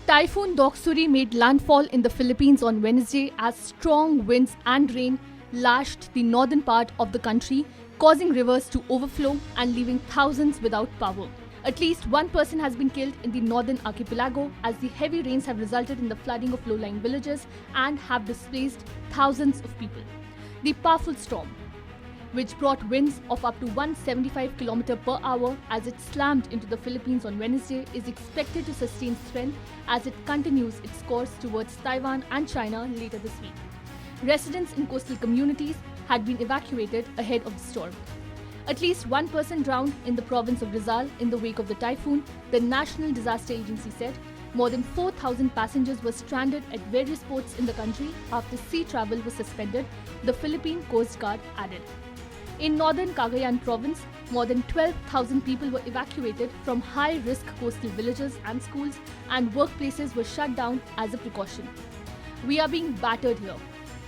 Typhoon Doksuri made landfall in the Philippines on Wednesday as strong winds and rain lashed the northern part of the country, causing rivers to overflow and leaving thousands without power. At least one person has been killed in the northern archipelago as the heavy rains have resulted in the flooding of low-lying villages and have displaced thousands of people. The powerful storm, which brought winds of up to 175 km per hour as it slammed into the Philippines on Wednesday, is expected to sustain strength as it continues its course towards Taiwan and China later this week. Residents in coastal communities had been evacuated ahead of the storm. At least one person drowned in the province of Rizal in the wake of the typhoon, the National Disaster Agency said. More than 4,000 passengers were stranded at various ports in the country after sea travel was suspended, the Philippine Coast Guard added. In northern Cagayan province, more than 12,000 people were evacuated from high-risk coastal villages and schools, and workplaces were shut down as a precaution. "We are being battered here,"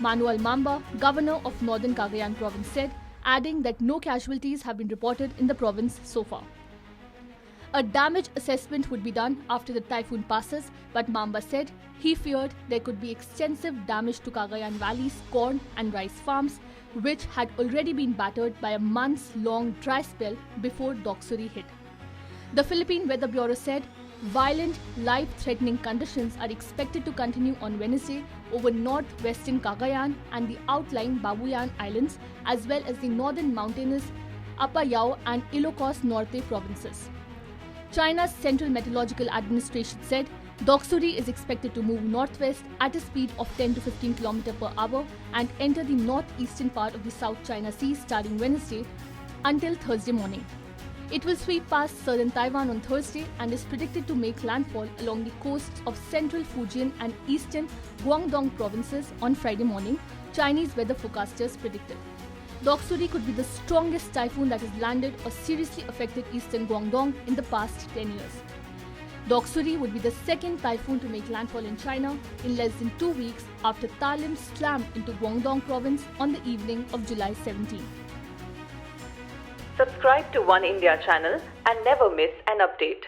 Manuel Mamba, governor of northern Cagayan province, said, adding that no casualties have been reported in the province so far. A damage assessment would be done after the typhoon passes, but Mamba said he feared there could be extensive damage to Cagayan Valley's corn and rice farms, which had already been battered by a months-long dry spell before Doksuri hit. The Philippine Weather Bureau said violent, life-threatening conditions are expected to continue on Wednesday over northwestern Cagayan and the outlying Babuyan Islands, as well as the northern mountainous Apayao and Ilocos Norte provinces. China's Central Meteorological Administration said Doksuri is expected to move northwest at a speed of 10 to 15 km per hour and enter the northeastern part of the South China Sea starting Wednesday until Thursday morning. It will sweep past southern Taiwan on Thursday and is predicted to make landfall along the coasts of central Fujian and eastern Guangdong provinces on Friday morning, Chinese weather forecasters predicted. Doksuri could be the strongest typhoon that has landed or seriously affected eastern Guangdong in the past 10 years. Doksuri would be the second typhoon to make landfall in China in less than 2 weeks after Talim slammed into Guangdong province on the evening of July 17. Subscribe to One India channel and never miss an update.